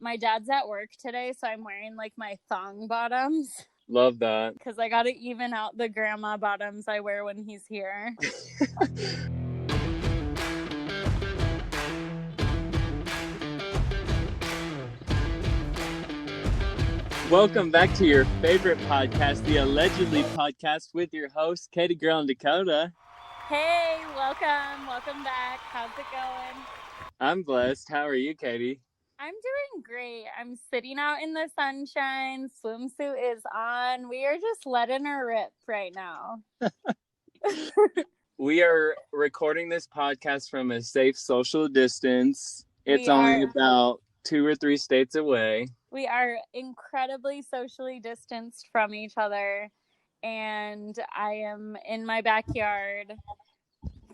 my dad's at work today, so I'm wearing like my thong bottoms. Love that. Because I got to even out the grandma bottoms I wear when he's here. Welcome back to your favorite podcast, the Allegedly Podcast, with your hosts, Katie Girl and Dakota. Hey, welcome back. How's it going? I'm blessed. How are you, Katie? I'm doing great. I'm sitting out in the sunshine. Swimsuit is on. We are just letting her rip right now. We are recording this podcast from a safe social distance. It's only about 2 or 3 states away. We are incredibly socially distanced from each other, and I am in my backyard,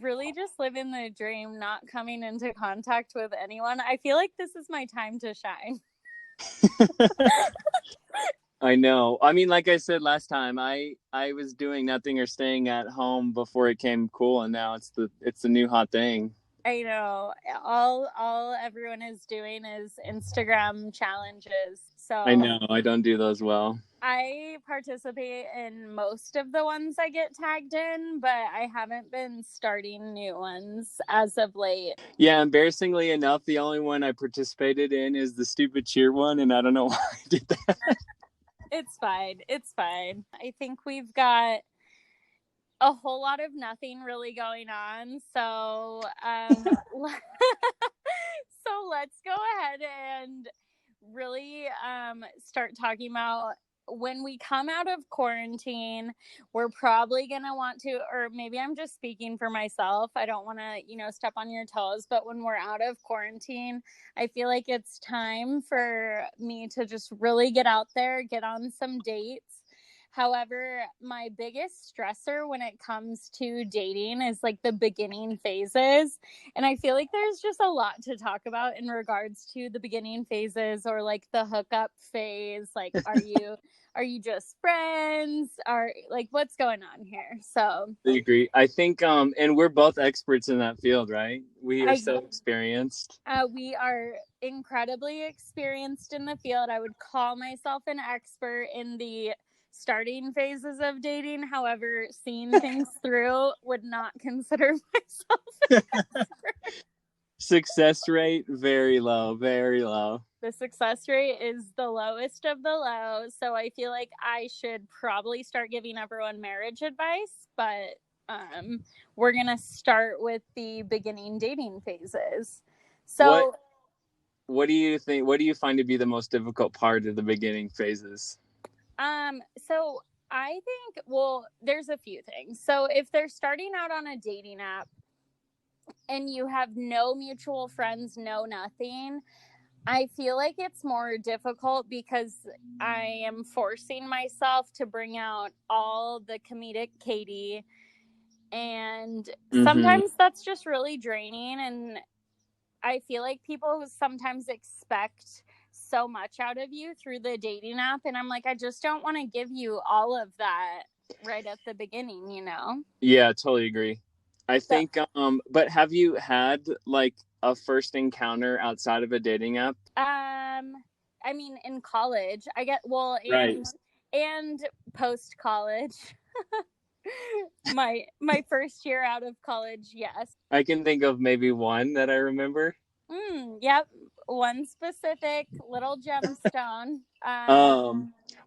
really just living the dream, not coming into contact with anyone. I feel like this is my time to shine. I know. I mean, like I said last time, I was doing nothing or staying at home before it came cool, and now it's the new hot thing. I know. All everyone is doing is Instagram challenges. So I know. I don't do those well. I participate in most of the ones I get tagged in, but I haven't been starting new ones as of late. Yeah, embarrassingly enough, the only one I participated in is the stupid cheer one, and I don't know why I did that. It's fine. I think we've got a whole lot of nothing really going on, so so let's go ahead and really start talking about when we come out of quarantine. We're probably going to want to, or maybe I'm just speaking for myself, I don't want to, step on your toes, but when we're out of quarantine, I feel like it's time for me to just really get out there, get on some dates. However, my biggest stressor when it comes to dating is like the beginning phases. And I feel like there's just a lot to talk about in regards to the beginning phases, or like the hookup phase. Like, are you just friends? Are like, what's going on here? So I agree. I think, and we're both experts in that field, right? We are so experienced. We are incredibly experienced in the field. I would call myself an expert in the starting phases of dating. However, seeing things through, would not consider myself an expert. Success rate, very low, very low. The success rate is the lowest of the low. So I feel like I should probably start giving everyone marriage advice, but we're going to start with the beginning dating phases. So what do you think? What do you find to be the most difficult part of the beginning phases? So I think, well, there's a few things. So if they're starting out on a dating app and you have no mutual friends, no nothing, I feel like it's more difficult because I am forcing myself to bring out all the comedic Katie. And sometimes that's just really draining. And I feel like people sometimes expect so much out of you through the dating app, and I'm like, I just don't want to give you all of that right at the beginning, Yeah, totally agree. I think but have you had like a first encounter outside of a dating app? I mean, in college, and post college. my first year out of college, yes. I can think of maybe one that I remember. Yep. One specific little gemstone.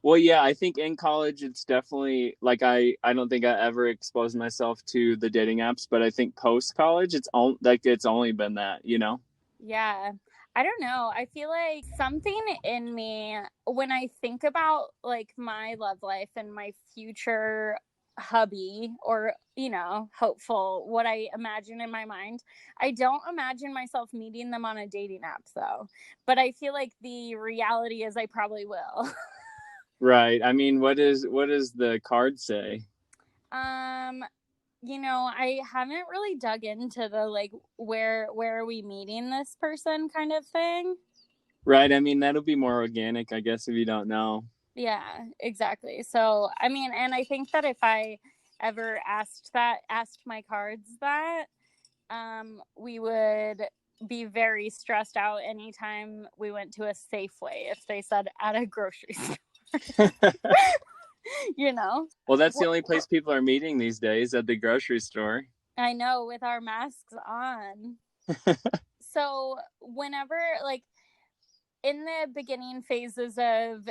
Well, yeah, I think in college it's definitely like I don't think I ever exposed myself to the dating apps, but I think post college it's only been that, Yeah. I don't know. I feel like something in me, when I think about like my love life and my future hubby, or hopeful, what I imagine in my mind, I don't imagine myself meeting them on a dating app though, but I feel like the reality is I probably will. Right. I mean, what does the card say? I haven't really dug into the like where are we meeting this person kind of thing. Right. I mean, that'll be more organic, I guess, if you don't know. Yeah, exactly. So, I mean, and I think that if I ever asked my cards that, we would be very stressed out anytime we went to a Safeway if they said at a grocery store. You know? Well, that's the only place people are meeting these days, at the grocery store. I know, with our masks on. So whenever, like, in the beginning phases of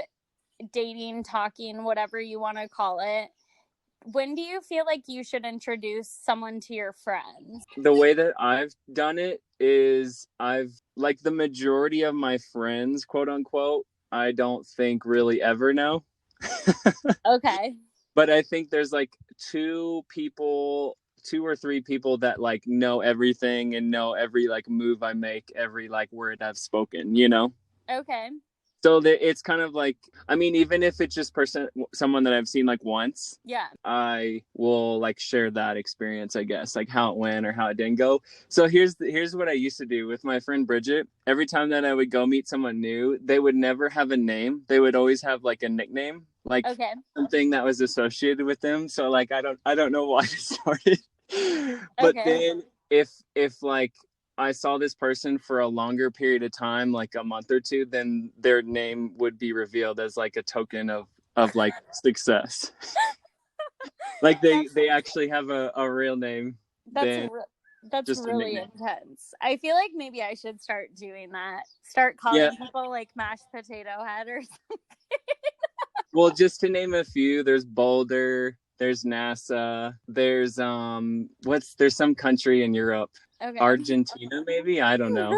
dating, talking, whatever you want to call it, when do you feel like you should introduce someone to your friends? The way that I've done it is like the majority of my friends, quote unquote, I don't think really ever know. Okay. But I think there's like two or three people that like know everything and know every like move I make, every like word I've spoken, you know? Okay. So it's kind of like, I mean, even if it's just someone that I've seen like once, Yeah. I will like share that experience, I guess, like how it went or how it didn't go. So here's what I used to do with my friend Bridget. Every time that I would go meet someone new, they would never have a name. They would always have like a nickname, like something that was associated with them. So like, I don't know why it started, but then if like I saw this person for a longer period of time, like a month or two, then their name would be revealed as like a token of like success. Like they actually have a real name. That's really intense. I feel like maybe I should start doing that. Start calling people like mashed potato head or something. Well, just to name a few, there's Boulder, there's NASA, there's there's some country in Europe. Okay. Argentina, maybe? I don't know.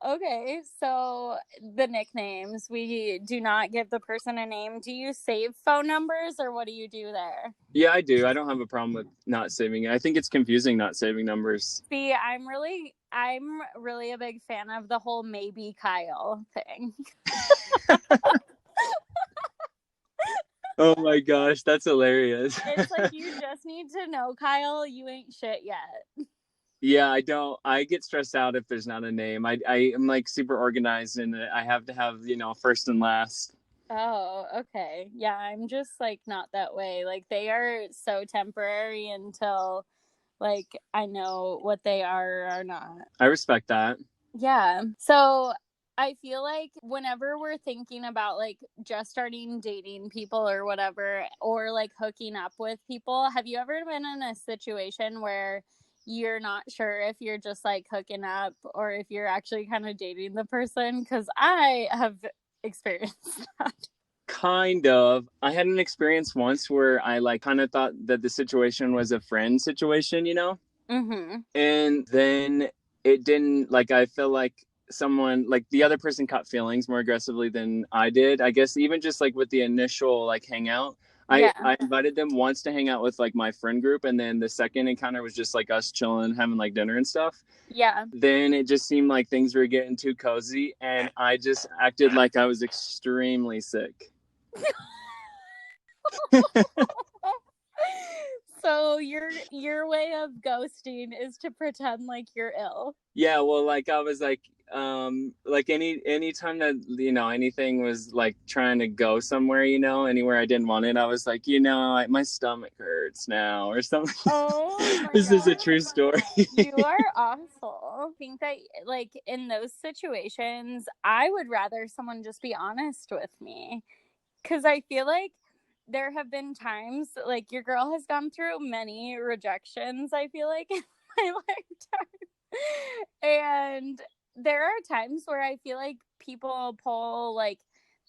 Okay, so the nicknames, we do not give the person a name. Do you save phone numbers or what do you do there? Yeah, I do. I don't have a problem with not saving it. I think it's confusing not saving numbers. See, I'm really a big fan of the whole maybe Kyle thing. Oh my gosh, that's hilarious. It's like, you just need to know, Kyle, you ain't shit yet. Yeah, I get stressed out if there's not a name. I am like super organized and I have to have, you know, first and last. Oh, okay. Yeah, I'm just like not that way. Like, they are so temporary until like I know what they are or not. I respect that. Yeah. So I feel like whenever we're thinking about like just starting dating people or whatever, or like hooking up with people, have you ever been in a situation where you're not sure if you're just like hooking up or if you're actually kind of dating the person? Because I have experienced that. Kind of. I had an experience once where I like kind of thought that the situation was a friend situation, you know? Mm-hmm. And then it didn't, like, I feel like someone, like the other person caught feelings more aggressively than I did. I guess even just like with the initial like hangout, I invited them once to hang out with like my friend group, and then the second encounter was just like us chilling, having like dinner and stuff. Yeah. Then it just seemed like things were getting too cozy, and I just acted like I was extremely sick. So your way of ghosting is to pretend like you're ill. Yeah, well, like I was like any time that, you know, anything was like trying to go somewhere, you know, anywhere I didn't want it, I was like, you know, my stomach hurts now or something. Oh, this is a true story. You are awful. I think that like in those situations, I would rather someone just be honest with me, because I feel like there have been times, like, your girl has gone through many rejections, I feel like, in my lifetime. And there are times where I feel like people pull, like,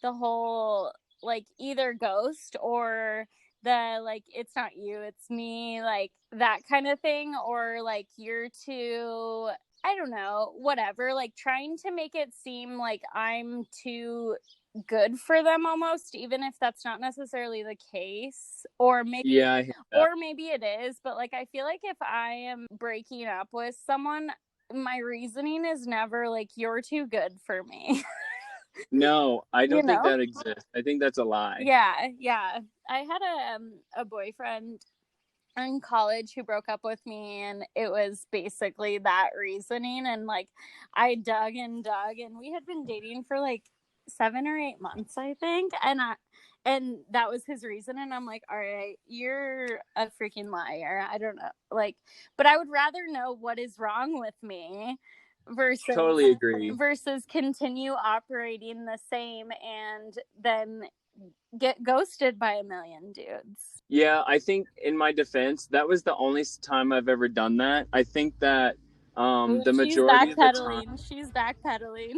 the whole, like, either ghost or the, like, it's not you, it's me, like, that kind of thing. Or, like, you're too, I don't know, whatever. Like, trying to make it seem like I'm too good for them almost, even if that's not necessarily the case. Or maybe maybe it is, but like I feel like if I am breaking up with someone, my reasoning is never like, you're too good for me. No, I don't think that exists. I think that's a lie. Yeah. I had a boyfriend in college who broke up with me, and it was basically that reasoning. And like I dug and we had been dating for like 7 or 8 months, I think. And that was his reason. And I'm like, all right, you're a freaking liar. I don't know. Like, but I would rather know what is wrong with me versus Totally agree. continue operating the same and then get ghosted by a million dudes. Yeah, I think in my defense, that was the only time I've ever done that. I think that Ooh, the she's majority of the time. backpedaling. She's backpedaling.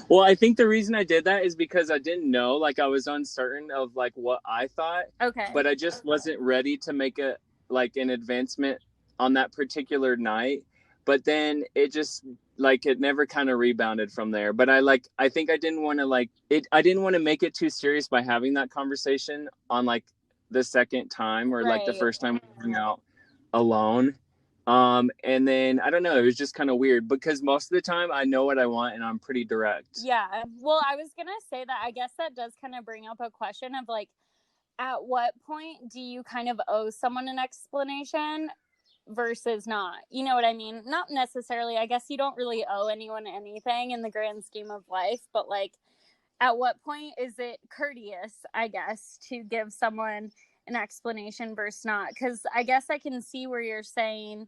Well, I think the reason I did that is because I didn't know, like I was uncertain of like what I thought, Okay. but I just wasn't ready to make a like an advancement on that particular night. But then it just like it never kind of rebounded from there. But I think I didn't want to like it. I didn't want to make it too serious by having that conversation on like the second time or like the Right. first time we hung out alone. And then I don't know, it was just kind of weird because most of the time I know what I want and I'm pretty direct. Yeah. Well, I was going to say that I guess that does kind of bring up a question of like, at what point do you kind of owe someone an explanation versus not? You know what I mean? Not necessarily. I guess you don't really owe anyone anything in the grand scheme of life, but like, at what point is it courteous, I guess, to give someone an explanation versus not? Because I guess I can see where you're saying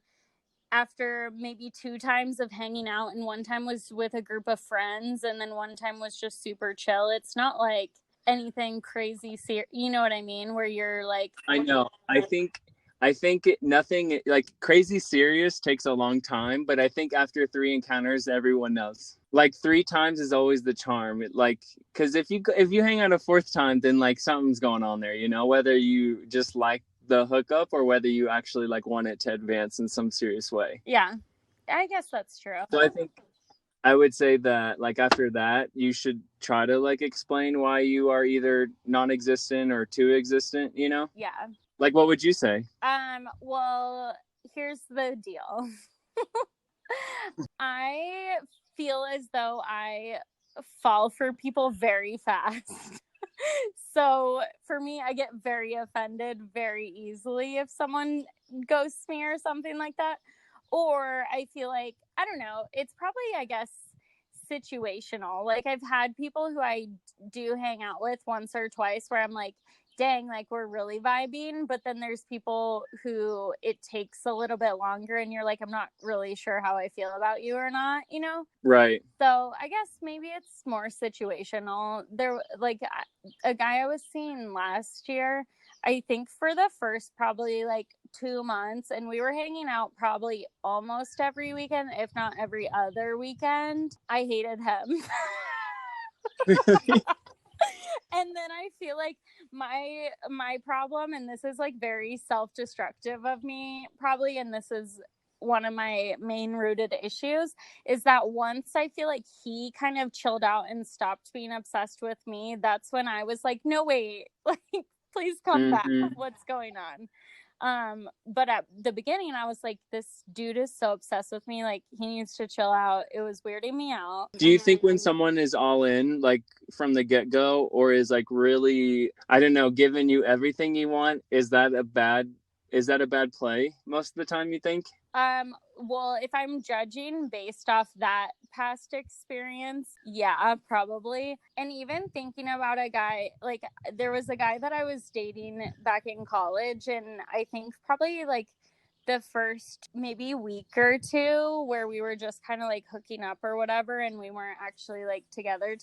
after maybe 2 times of hanging out and one time was with a group of friends and then one time was just super chill. It's not like anything crazy you know what I mean, where you're like, I know. I think nothing like crazy serious takes a long time, but I think after 3 encounters everyone knows. Like 3 times is always the charm. Like cuz if you hang out a fourth time then like something's going on there, you know, whether you just like the hookup or whether you actually like want it to advance in some serious way. yeah, I guess that's true. So I think I would say that like after that you should try to like explain why you are either non-existent or too existent, you know? Yeah. Like what would you say? Well, here's the deal. I feel as though I fall for people very fast. So for me, I get very offended very easily if someone ghosts me or something like that. Or I feel like, I don't know, it's probably, I guess, situational. Like I've had people who I do hang out with once or twice where I'm like, dang, like we're really vibing. But then there's people who it takes a little bit longer and you're like, I'm not really sure how I feel about you or not, you know? Right. So I guess maybe it's more situational. There, like a guy I was seeing last year, I think for the first probably like 2 months, and we were hanging out probably almost every weekend, if not every other weekend. I hated him. And then I feel like my problem, and this is like very self-destructive of me probably, and this is one of my main rooted issues, is that once I feel like he kind of chilled out and stopped being obsessed with me, that's when I was like, no, wait, like please come back. What's going on? But at the beginning I was like, this dude is so obsessed with me, like he needs to chill out. It was weirding me out. Do you think when someone is all in like from the get-go or is like really, I don't know, giving you everything you want, is that a bad play most of the time, you think? Well, if I'm judging based off that past experience, yeah, probably. And even thinking about a guy, like there was a guy that I was dating back in college, and I think probably like the first maybe week or two where we were just kind of like hooking up or whatever and we weren't actually like together,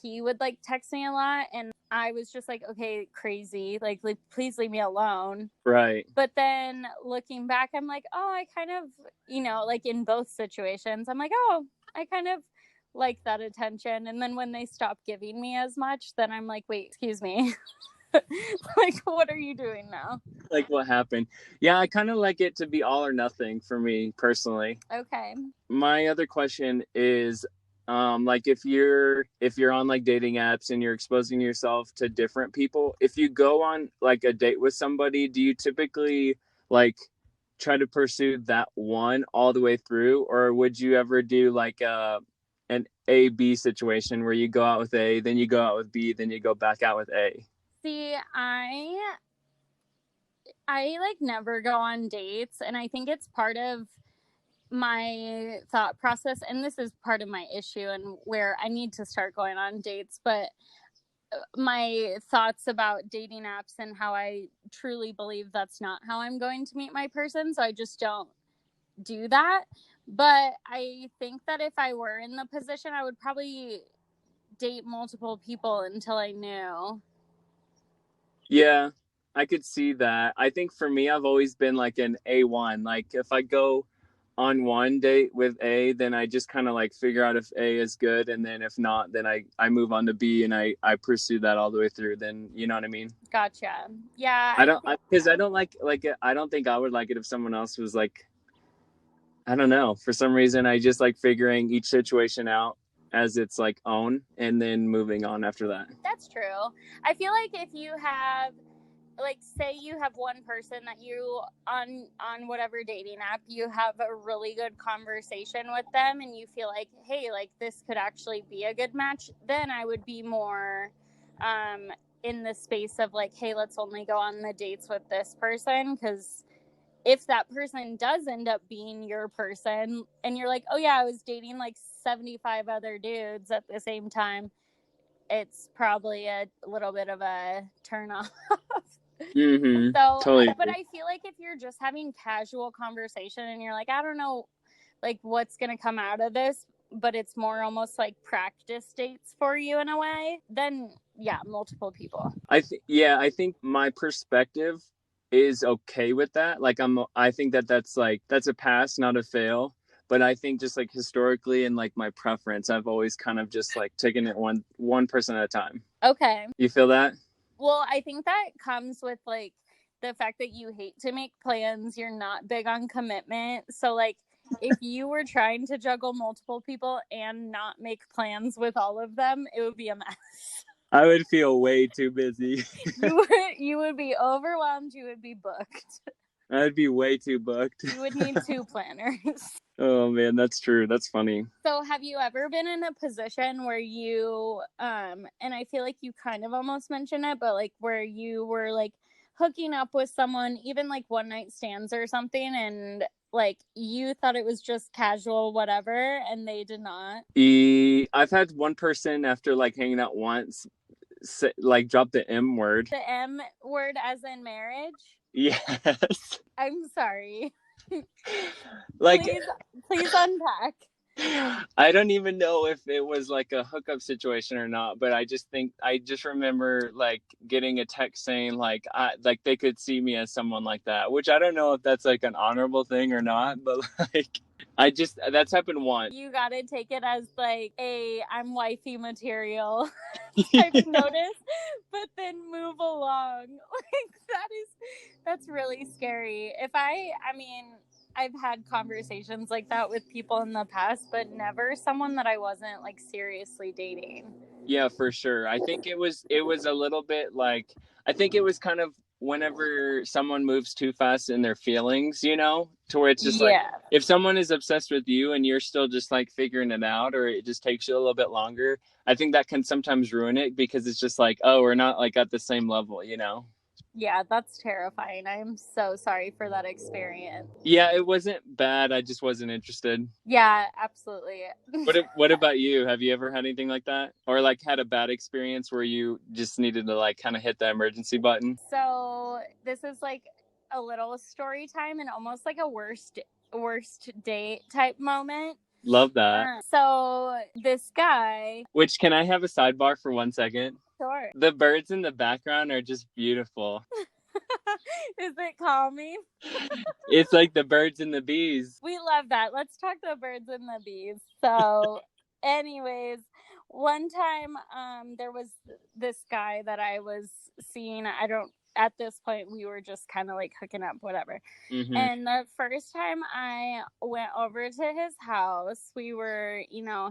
he would like text me a lot and I was just like, okay, crazy, like please leave me alone. Right. But then looking back, I'm like, oh, I kind of, you know, like in both situations, I'm like, oh, I kind of like that attention. And then when they stop giving me as much, then I'm like, wait, excuse me. Like, what are you doing now? Like what happened? Yeah, I kind of like it to be all or nothing for me personally. Okay. My other question is like if you're on like dating apps and you're exposing yourself to different people, if you go on like a date with somebody, do you typically like try to pursue that one all the way through, or would you ever do like an A-B situation where you go out with A, then you go out with B, then you go back out with A? See, I like never go on dates, and I think it's part of my thought process, and this is part of my issue and where I need to start going on dates, but my thoughts about dating apps and how I truly believe that's not how I'm going to meet my person. So I just don't do that. But I think that if I were in the position, I would probably date multiple people until I knew. Yeah, I could see that. I think for me, I've always been like an A1. Like if I go on one date with A, then I just kind of like figure out if A is good. And then if not, then I move on to B and I pursue that all the way through. Then, you know what I mean? Gotcha. Yeah. Because I don't like I don't think I would like it if someone else was like, I don't know. For some reason, I just like figuring each situation out as its like own and then moving on after that. That's true. I feel like if you have, like, say you have one person that you on whatever dating app, you have a really good conversation with them and you feel like, hey, like this could actually be a good match, then I would be more in the space of like, hey, let's only go on the dates with this person. Because if that person does end up being your person and you're like, oh yeah, I was dating like 75 other dudes at the same time, it's probably a little bit of a turn off. Mm-hmm. So, Totally. but I feel like if you're just having casual conversation and you're like, I don't know, like what's going to come out of this, but it's more almost like practice dates for you in a way, then yeah, multiple people. I think my perspective is okay with that. Like I think that's a pass, not a fail. But I think just like historically and like my preference, I've always kind of just like taken it one person at a time. Okay. You feel that? Well, I think that comes with like the fact that you hate to make plans. You're not big on commitment. So like if you were trying to juggle multiple people and not make plans with all of them, it would be a mess. I would feel way too busy. You would be overwhelmed. You would be booked. I'd be way too booked. You would need 2 planners. Oh man, that's true. That's funny. So have you ever been in a position where you and I feel like you kind of almost mentioned it, but like where you were like hooking up with someone, even like one night stands or something, and like you thought it was just casual whatever and they did not? I've had one person after like hanging out once like drop the M word. The M word as in marriage? Yes. I'm sorry. Like please unpack. I don't even know if it was like a hookup situation or not, but I just remember like getting a text saying like they could see me as someone like that, which I don't know if that's like an honorable thing or not, but like that's happened once. You gotta take it as like I'm wifey material type notice, but then move along. Like that's really scary. I mean, I've had conversations like that with people in the past, but never someone that I wasn't like seriously dating. Yeah, for sure. I think it was a little bit like, I think it was kind of whenever someone moves too fast in their feelings, you know, to where it's just like, if someone is obsessed with you and you're still just like figuring it out, or it just takes you a little bit longer, I think that can sometimes ruin it because it's just like, oh, we're not like at the same level, you know? Yeah, that's terrifying. I'm so sorry for that experience. Yeah, it wasn't bad. I just wasn't interested. Yeah, absolutely. What about you? Have you ever had anything like that? Or like had a bad experience where you just needed to like kind of hit the emergency button? So this is like a little story time and almost like a worst date type moment. Love that. So this guy. Which, can I have a sidebar for 1 second? Sure. The birds in the background are just beautiful. Is it calming? It's like the birds and the bees. We love that. Let's talk the birds and the bees. So anyways, one time there was this guy that I was seeing. At this point we were just kind of like hooking up, whatever. Mm-hmm. And the first time I went over to his house, we were,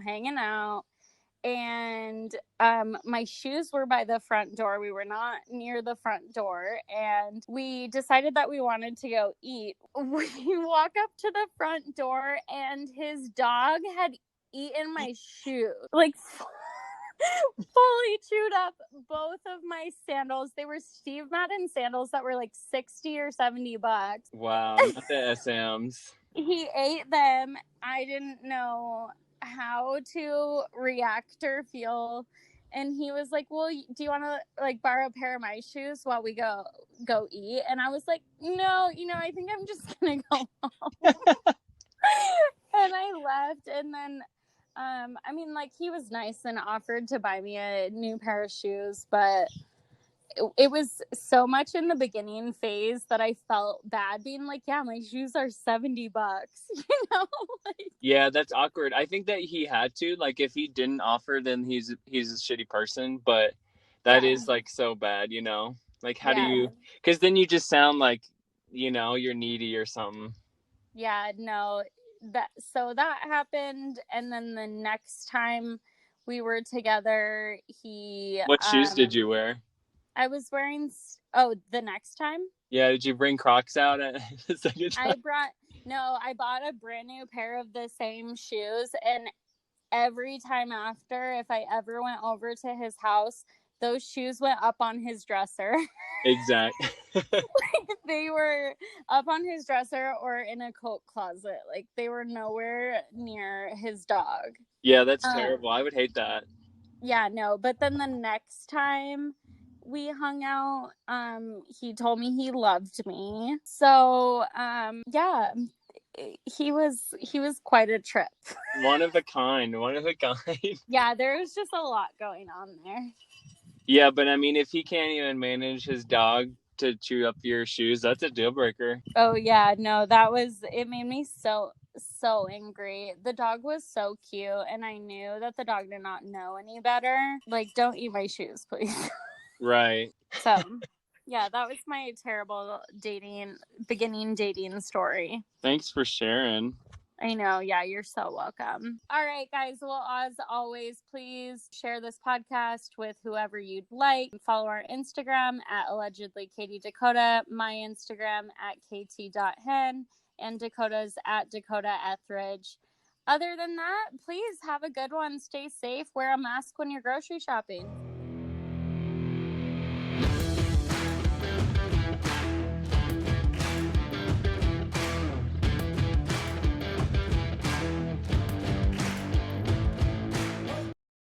hanging out. And my shoes were by the front door. We were not near the front door. And we decided that we wanted to go eat. We walk up to the front door and his dog had eaten my shoe. Like fully chewed up both of my sandals. They were Steve Madden sandals that were like 60 or $70. Wow, not the SMs. He ate them. I didn't know how to react or feel. And he was like, well, do you want to like borrow a pair of my shoes while we go eat? And I was like, no, I think I'm just going to go home. And I left. And then, I mean, like, he was nice and offered to buy me a new pair of shoes, but it was so much in the beginning phase that I felt bad being like, yeah, my shoes are $70, like, Yeah, that's awkward. I think that he had to, like, if he didn't offer, then he's a shitty person, but that is like so bad, like, how do you, because then you just sound like, you're needy or something. Yeah, no, that happened. And then the next time we were together, What shoes did you wear? I was wearing, the next time? Yeah, did you bring Crocs out at the second time? I bought a brand new pair of the same shoes, and every time after, if I ever went over to his house, those shoes went up on his dresser. Exactly. They were up on his dresser or in a coat closet. Like, they were nowhere near his dog. Yeah, that's terrible. I would hate that. Yeah, no. But then the next time we hung out, he told me he loved me. So, yeah, he was quite a trip. One of a kind. Yeah, there was just a lot going on there. Yeah, but I mean, if he can't even manage his dog to chew up your shoes, that's a deal breaker. Oh yeah, no, it made me so angry. The dog was so cute, and I knew that the dog did not know any better. Like, don't eat my shoes, please. Right. So, yeah, that was my terrible beginning dating story. Thanks for sharing. I know. Yeah, you're so welcome. All right, guys. Well, as always, please share this podcast with whoever you'd like. Follow our Instagram at allegedly Katie Dakota, my Instagram at kt.hen, and Dakota's at Dakota Etheridge. Other than that, please have a good one. Stay safe. Wear a mask when you're grocery shopping.